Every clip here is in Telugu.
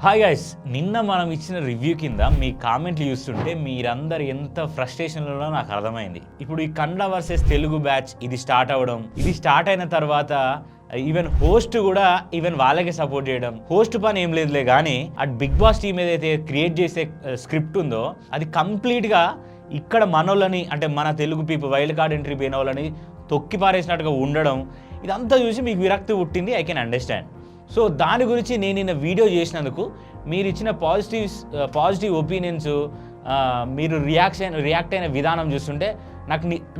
హాయ్ గైస్, నిన్న మనం ఇచ్చిన రివ్యూ కింద మీ కామెంట్లు చూస్తుంటే మీరందరు ఎంత ఫ్రస్ట్రేషన్లో నాకు అర్థమైంది. ఇప్పుడు ఈ కన్నడ వర్సెస్ తెలుగు బ్యాచ్ ఇది స్టార్ట్ అయిన తర్వాత ఈవెన్ హోస్ట్ కూడా వాళ్ళకే సపోర్ట్ చేయడం. హోస్ట్ పని ఏం లేదులే కానీ అటు బిగ్ బాస్ టీం ఏదైతే క్రియేట్ చేసే స్క్రిప్ట్ ఉందో అది కంప్లీట్గా ఇక్కడ మనోళ్ళని, అంటే మన Telugu people wild card entry పోయిన వాళ్ళని తొక్కి పారేసినట్టుగా ఉండడం, ఇదంతా చూసి మీకు విరక్తి పుట్టింది. I can understand. సో దాని గురించి నేను నిన్న వీడియో చేసినందుకు మీరు ఇచ్చిన పాజిటివ్ ఒపీనియన్స్, మీరు రియాక్ట్ అయిన విధానం చూస్తుంటే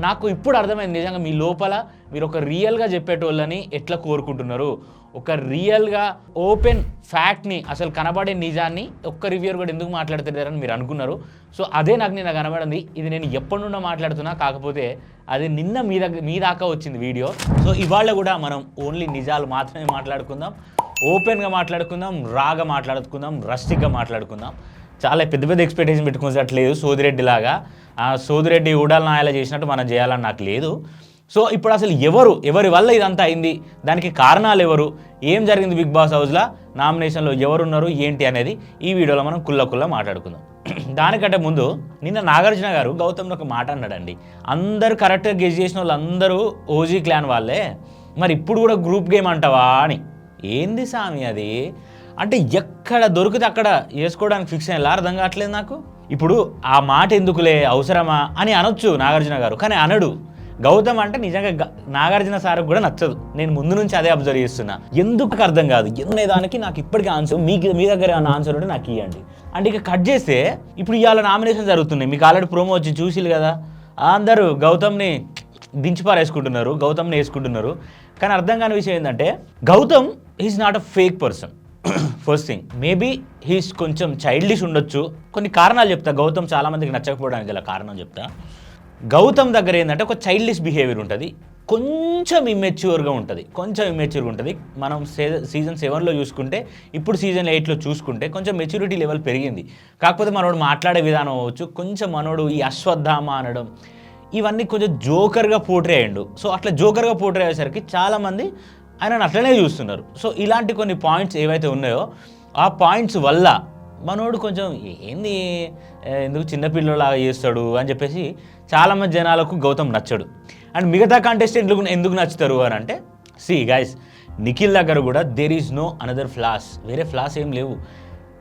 నాకు ఇప్పుడు అర్థమైంది నిజంగా మీ లోపల మీరు ఒక రియల్గా చెప్పేటోళ్ళని ఎట్లా కోరుకుంటున్నారు. ఒక రియల్గా ఓపెన్ ఫ్యాక్ట్ని, అసలు కనబడే నిజాన్ని ఒక్క రివ్యూర్ కూడా ఎందుకు మాట్లాడుతున్నారని మీరు అనుకున్నారు. సో అదే నాకు నిన్న కనబడింది. ఇది నేను ఎప్పటి నుండో మాట్లాడుతున్నా, కాకపోతే అది నిన్న మీ దాకా వచ్చింది వీడియో. సో ఇవాళ కూడా మనం ఓన్లీ నిజాలు మాత్రమే మాట్లాడుకుందాం, ఓపెన్గా మాట్లాడుకుందాం, రాగా మాట్లాడుకుందాం, రస్టిక్గా మాట్లాడుకుందాం. చాలా పెద్ద ఎక్స్పెక్టేషన్ పెట్టుకునేటట్లేదు. సోదిరెడ్డి లాగా సోదిరెడ్డి ఊడాల నాయలా చేసినట్టు మనం చేయాలని నాకు లేదు. సో ఇప్పుడు అసలు ఎవరి వల్ల ఇదంతా అయింది, దానికి కారణాలు ఎవరు, ఏం జరిగింది బిగ్ బాస్ హౌస్లో, నామినేషన్లో ఎవరున్నారు ఏంటి అనేది ఈ వీడియోలో మనం కుల్ల మాట్లాడుకుందాం. దానికంటే ముందు నిన్న నాగార్జున గారు గౌతమ్లో ఒక మాట అన్నాడండి. అందరూ కరెక్ట్గా గెస్ చేసిన వాళ్ళు అందరూ ఓజీ క్లాన్ వాళ్ళే, మరి ఇప్పుడు కూడా గ్రూప్ గేమ్ అంటావా అని. ఏంది సామి అది? అంటే ఎక్కడ దొరికితే అక్కడ వేసుకోవడానికి ఫిక్స్ అయ్యేలా అర్థం కావట్లేదు నాకు. ఇప్పుడు ఆ మాట ఎందుకులే, అవసరమా అని అనొచ్చు నాగార్జున గారు, కానీ అనడు. గౌతమ్ అంటే నిజంగా నాగార్జున సార్కి కూడా నచ్చదు. నేను ముందు నుంచి అదే అబ్జర్వ్ చేస్తున్నా. ఎందుకు అర్థం కాదు. దానికి నాకు ఇప్పటికీ ఆన్సర్ మీ దగ్గర ఏమైనా ఆన్సర్ ఉంటే నాకు ఇవ్వండి. అంటే ఇక కట్ చేస్తే ఇప్పుడు ఇవాళ నామినేషన్ జరుగుతున్నాయి. మీకు ఆల్రెడీ ప్రోమో వచ్చి చూసిలు కదా, అందరూ గౌతమ్ని దించిపారేసుకుంటున్నారు, గౌతమ్ని వేసుకుంటున్నారు. కానీ అర్థం కాని విషయం ఏంటంటే Gautam is not a fake person. First thing, maybe he's కొంచెం చైల్డిష్ ఉండొచ్చు. కొన్ని కారణాలు చెప్తా, గౌతమ్ చాలామందికి నచ్చకపోవడానికి గల కారణం చెప్తా. గౌతమ్ దగ్గర ఏంటంటే ఒక చైల్డిష్ బిహేవియర్ ఉంటుంది, కొంచెం ఇమ్మెచ్యూర్గా ఉంటుంది. మనం సీజన్ 7లో చూసుకుంటే, ఇప్పుడు సీజన్ 8లో చూసుకుంటే కొంచెం మెచ్యూరిటీ లెవెల్ పెరిగింది. కాకపోతే మనోడు మాట్లాడే విధానం అవ్వచ్చు, కొంచెం మనోడు ఈ అశ్వత్థామ అనడం, ఇవన్నీ కొంచెం జోకర్గా పోర్ట్రే అయ్యిండు. సో అట్లా జోకర్గా పోర్ట్రే అయ్యేసరికి చాలామంది ఆయనను అట్లనే చూస్తున్నారు. సో ఇలాంటి కొన్ని పాయింట్స్ ఏవైతే ఉన్నాయో ఆ పాయింట్స్ వల్ల మనోడు కొంచెం ఏంది, ఎందుకు చిన్నపిల్లలాగా చేస్తాడు అని చెప్పేసి చాలామంది జనాలకు గౌతమ్ నచ్చడు. అండ్ మిగతా కంటెస్టెంట్లు ఎందుకు నచ్చుతారు అని అంటే, సి గైస్, నిఖిల్ దగ్గర కూడా there is no another flaws, వేరే ఫ్లాస్ ఏం లేవు.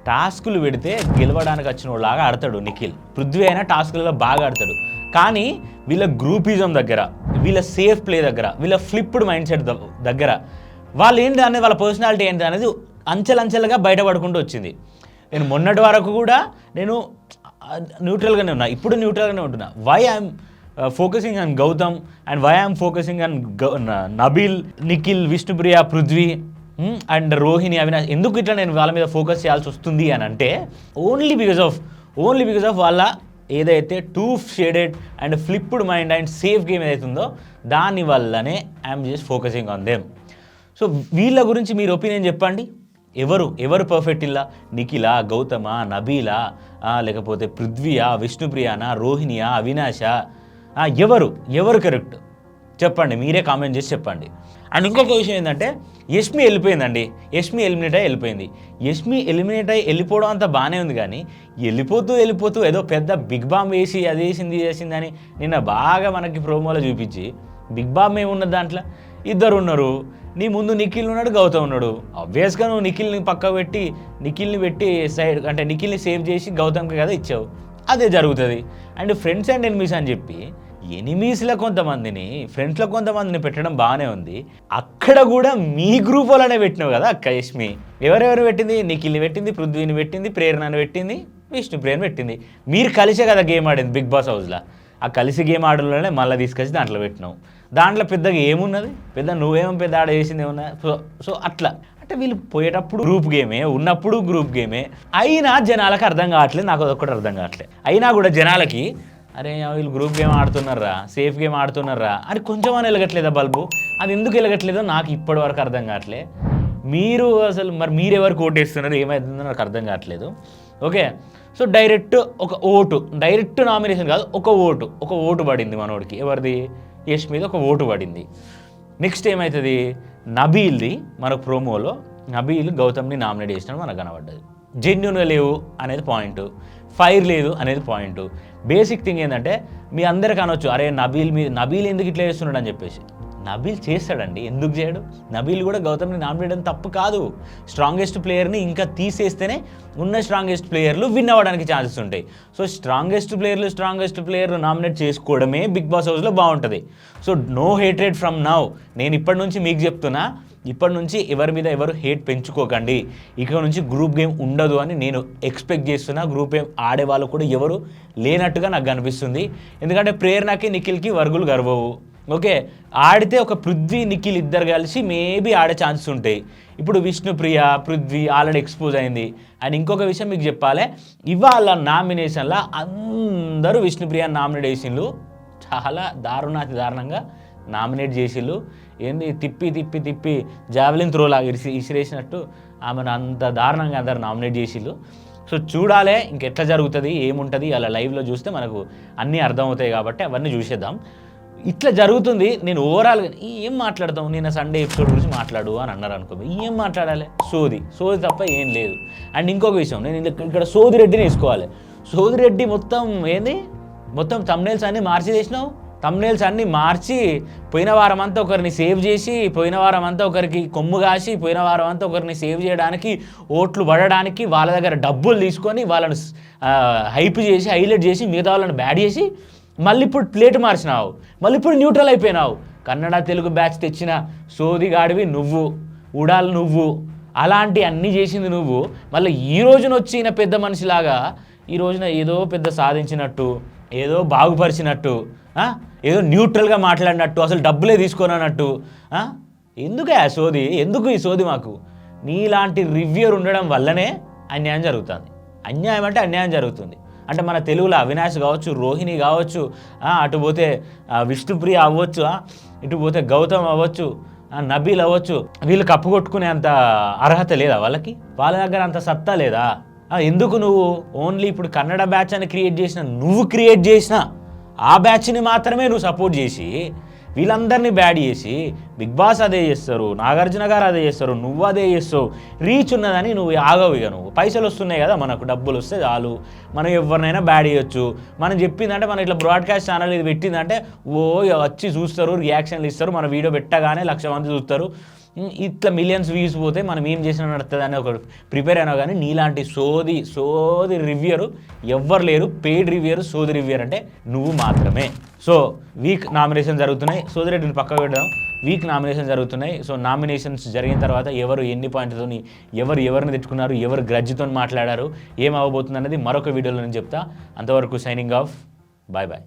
టాస్కులు పెడితే గెలవడానికి వచ్చిన వాళ్ళలాగా ఆడతాడు నిఖిల్. పృథ్వీ అయినా టాస్కులలో బాగా ఆడతాడు. కానీ వీళ్ళ గ్రూపిజం దగ్గర, వీళ్ళ సేఫ్ ప్లే దగ్గర, వీళ్ళ ఫ్లిప్డ్ మైండ్ సెట్ దగ్గర వాళ్ళు ఏంటి అనేది, వాళ్ళ పర్సనాలిటీ ఏంటి అనేది అంచెలంచెలుగా బయటపడుకుంటూ వచ్చింది. నేను మొన్నటి వరకు కూడా నేను న్యూట్రల్గానే ఉన్నా, ఇప్పుడు న్యూట్రల్గానే ఉంటున్నా. Why I'm focusing on Gautam and why I'm focusing on Nabeel, Nikhil, Vishnupriya, Prithvi and Rohini, Avinash, ఎందుకు ఇట్లా నేను వాళ్ళ మీద ఫోకస్ చేయాల్సి వస్తుంది అని అంటే ఓన్లీ బికాస్ ఆఫ్ వాళ్ళ ఏదైతే two shaded and flipped mind and safe game ఏదైతే ఉందో దానివల్లనే I'm just focusing on them. So వీళ్ళ గురించి మీరు ఒపీనియన్ చెప్పండి. ఎవరు పర్ఫెక్ట్ ఇలా? నిఖిలా, గౌతమా, నబీలా, లేకపోతే పృథ్వీయా, విష్ణుప్రియానా, రోహిణియా, అవినాషా, ఎవరు కరెక్ట్ చెప్పండి, మీరే కామెంట్ చేసి చెప్పండి. అండ్ ఇంకొక విషయం ఏంటంటే, యష్మి వెళ్ళిపోయిందండి. యష్మి ఎలిమినేట్ అయ్యి వెళ్ళిపోవడం అంతా బాగానే ఉంది, కానీ వెళ్ళిపోతూ ఏదో పెద్ద బిగ్ బాంబ్ వేసి అది చేసిందని నిన్న బాగా మనకి ప్రోమోలో చూపించి, బిగ్ బాంబ్ ఏమున్నది దాంట్లో? ఇద్దరు ఉన్నారు, నీ ముందు నిఖిల్ ఉన్నాడు, గౌతమ్ ఉన్నాడు. ఆబ్వియస్గా నువ్వు నిఖిల్ని పెట్టి సైడ్, అంటే నిఖిల్ని సేవ్ చేసి గౌతమ్కి కదా ఇచ్చావు. అదే జరుగుతుంది. అండ్ ఫ్రెండ్స్ అండ్ ఎనిమీస్ అని చెప్పి ఎనిమీస్లో కొంతమందిని, ఫ్రెండ్స్లో కొంతమందిని పెట్టడం బాగానే ఉంది. అక్కడ కూడా మీ గ్రూప్ వాళ్ళనే పెట్టినావు కదా అక్క యష్మి. ఎవరెవరు పెట్టింది? నిఖిల్ని పెట్టింది, పృథ్వీని పెట్టింది, ప్రేరణని పెట్టింది, విష్ణుప్రియని పెట్టింది. మీరు కలిసే కదా గేమ్ ఆడింది బిగ్ బాస్ హౌస్లో. ఆ కలిసి గేమ్ ఆడలోనే మళ్ళీ తీసుకొచ్చి దాంట్లో పెట్టినావు. దాంట్లో పెద్దగా ఏమున్నది? నువ్వేమో పెద్ద ఆడ చేసింది ఏమన్నా? సో అట్లా అంటే వీళ్ళు పోయేటప్పుడు గ్రూప్ గేమే, ఉన్నప్పుడు గ్రూప్ గేమే. అయినా జనాలకు అర్థం కావట్లేదు, నాకు అదొక్కటి అర్థం కావట్లేదు. అయినా కూడా జనాలకి, అరే వీళ్ళు గ్రూప్ గేమ్ ఆడుతున్నారా, సేఫ్ గేమ్ ఆడుతున్నారా అని కొంచెం అని వెలగట్లేదా బల్బు? అది ఎందుకు వెలగట్లేదో నాకు ఇప్పటి వరకు అర్థం కావట్లే. మీరు ఎవరికి ఓటేస్తున్నారు, ఏమవుతుందో నాకు అర్థం కావట్లేదు. ఓకే, సో డైరెక్ట్ నామినేషన్ కాదు, ఒక ఓటు పడింది మనోడికి. ఎవరిది? యష్ మీద ఒక ఓటు పడింది. నెక్స్ట్ ఏమవుతుంది? నబీల్ది మనకు ప్రోమోలో నబీల్ గౌతమ్ని నామినేట్ చేసినట్టు మనకు కనబడ్డది. జెన్యున్గా లేవు అనేది పాయింట్, ఫైర్ లేదు అనేది పాయింట్. బేసిక్ థింగ్ ఏంటంటే మీ అందరికి అనొచ్చు, అరే నబీల్ ఎందుకు ఇట్లా చేస్తున్నాడు అని చెప్పేసి. నబీల్ చేస్తాడండి, ఎందుకు చేయడు? నబీల్ కూడా గౌతమ్ని నామినేట్ అని తప్పు కాదు. స్ట్రాంగెస్ట్ ప్లేయర్ని ఇంకా తీసేస్తేనే ఉన్న స్ట్రాంగెస్ట్ ప్లేయర్లు విన్ అవ్వడానికి ఛాన్సెస్ ఉంటాయి. సో స్ట్రాంగెస్ట్ ప్లేయర్లు నామినేట్ చేసుకోవడమే బిగ్ బాస్ హౌస్లో బాగుంటుంది. So no hatred from now. నేను ఇప్పటి నుంచి మీకు చెప్తున్నా, ఇప్పటి నుంచి ఎవరి మీద ఎవరు హేట్ పెంచుకోకండి. ఇక నుంచి గ్రూప్ గేమ్ ఉండదు అని నేను ఎక్స్పెక్ట్ చేస్తున్నా. గ్రూప్ గేమ్ ఆడే వాళ్ళు కూడా ఎవరు లేనట్టుగా నాకు కనిపిస్తుంది. ఎందుకంటే ప్రేరణకి నిఖిల్కి వర్గులు గర్వవు. ఓకే, ఆడితే ఒక పృథ్వీ నిఖిల్ ఇద్దరు కలిసి మేబీ ఆడే ఛాన్సెస్ ఉంటాయి. ఇప్పుడు విష్ణుప్రియ పృథ్వీ ఆల్రెడీ ఎక్స్పోజ్ అయింది. అండ్ ఇంకొక విషయం మీకు చెప్పాలి, ఇవాళ నామినేషన్లో అందరూ విష్ణుప్రియ నామినేషన్లు చాలా దారుణంగా నామినేట్ చేసిళ్ళు. ఏంది తిప్పి జావెలిన్ త్రోలా ఇసిరేసినట్టు ఆమెను అంత దారుణంగా అందరు నామినేట్ చేసిళ్ళు. సో చూడాలి ఇంకెట్లా జరుగుతుంది, ఏముంటుంది అలా లైవ్లో చూస్తే మనకు అన్నీ అర్థమవుతాయి. కాబట్టి అవన్నీ చూసేద్దాం. ఇట్లా జరుగుతుంది. నేను ఓవరాల్గా ఏం మాట్లాడతాం, నేను సండే ఎపిసోడ్ గురించి మాట్లాడు అని అన్నారు అనుకో, ఏం మాట్లాడాలి? సోది తప్ప ఏం లేదు. అండ్ ఇంకొక విషయం, నేను ఇక్కడ సోదిరెడ్డిని వేసుకోవాలి. సోదిరెడ్డి మొత్తం థంబ్నెయిల్స్ అన్నీ మార్చి చేసినావు. థంబ్నెయిల్స్ అన్నీ మార్చి పోయిన వారం అంతా ఒకరిని సేవ్ చేసి, పోయిన వారం అంతా ఒకరికి కొమ్ము కాసి, పోయిన వారం అంతా ఒకరిని సేవ్ చేయడానికి, ఓట్లు పడడానికి వాళ్ళ దగ్గర డబ్బులు తీసుకొని వాళ్ళను హైప్ చేసి హైలైట్ చేసి మిగతా వాళ్ళని బ్యాడ్ చేసి మళ్ళీ ఇప్పుడు ప్లేట్ మార్చినావు, మళ్ళీ ఇప్పుడు న్యూట్రల్ అయిపోయినావు. కన్నడ తెలుగు బ్యాచ్ తెచ్చిన సోదిగాడివి నువ్వు, ఉడాలు నువ్వు, అలాంటి అన్నీ చేసింది నువ్వు. మళ్ళీ ఈ రోజున వచ్చిన పెద్ద మనిషిలాగా ఈ రోజున ఏదో పెద్ద సాధించినట్టు, ఏదో బాగుపరిచినట్టు, ఏదో న్యూట్రల్గా మాట్లాడినట్టు, అసలు డబ్బులే తీసుకోనన్నట్టు. ఎందుకు ఈ సోది మాకు? నీలాంటి రివ్యూర్ ఉండడం వల్లనే అన్యాయం జరుగుతుంది. అన్యాయం అంటే అన్యాయం జరుగుతుంది. అంటే మన తెలుగులో అవినాష్ కావచ్చు, రోహిణి కావచ్చు, అటు పోతే విష్ణుప్రియ అవ్వచ్చు, ఇటు పోతే గౌతమ్ అవ్వచ్చు, నబీల్ అవ్వచ్చు, వీళ్ళు కప్పు కొట్టుకునే అంత అర్హత లేదా వాళ్ళకి? వాళ్ళ దగ్గర అంత సత్తా లేదా? ఎందుకు నువ్వు ఓన్లీ ఇప్పుడు కన్నడ బ్యాచ్ అని క్రియేట్ చేసిన ఆ బ్యాచ్ని మాత్రమే నువ్వు సపోర్ట్ చేసి వీళ్ళందరినీ బ్యాడ్ చేసి బిగ్ బాస్ అదే చేస్తారు, నాగార్జున గారు అదే చేస్తారు, నువ్వు అదే చేస్తావు. రీచ్ ఉన్నదని నువ్వు ఆగవు. ఇక నువ్వు పైసలు వస్తున్నాయి కదా, మనకు డబ్బులు వస్తే చాలు, మనం ఎవరినైనా బ్యాడ్ చేయొచ్చు. మనం చెప్పిందంటే మన ఇట్లా బ్రాడ్కాస్ట్ ఛానల్ ఇది పెట్టిందంటే వచ్చి చూస్తారు, రియాక్షన్లు ఇస్తారు. మన వీడియో పెట్టగానే 1,00,000 మంది చూస్తారు. ఇట్లా మిలియన్స్ వ్యూస్ పోతే మనం ఏం చేసినా నడుస్తుంది అని ఒక ప్రిపేర్ అయినా. కానీ నీలాంటి సోది రివ్యూరు ఎవ్వరు లేరు. పెయిడ్ రివ్యూరు సోది రివ్యూర్ అంటే నువ్వు మాత్రమే. సో వీక్ నామినేషన్ జరుగుతున్నాయి. సోదిరెడ్డిని పక్క పెడదాం. వీక్ నామినేషన్ జరుగుతున్నాయి. సో నామినేషన్స్ జరిగిన తర్వాత ఎవరు ఎన్ని పాయింట్లతో ఎవరిని తెచ్చుకున్నారు, ఎవరు గ్రడ్జ్తో మాట్లాడారు, ఏం అవ్వబోతుంది అనేది మరొక వీడియోలో నేను చెప్తా. అంతవరకు సైనింగ్ ఆఫ్. బాయ్.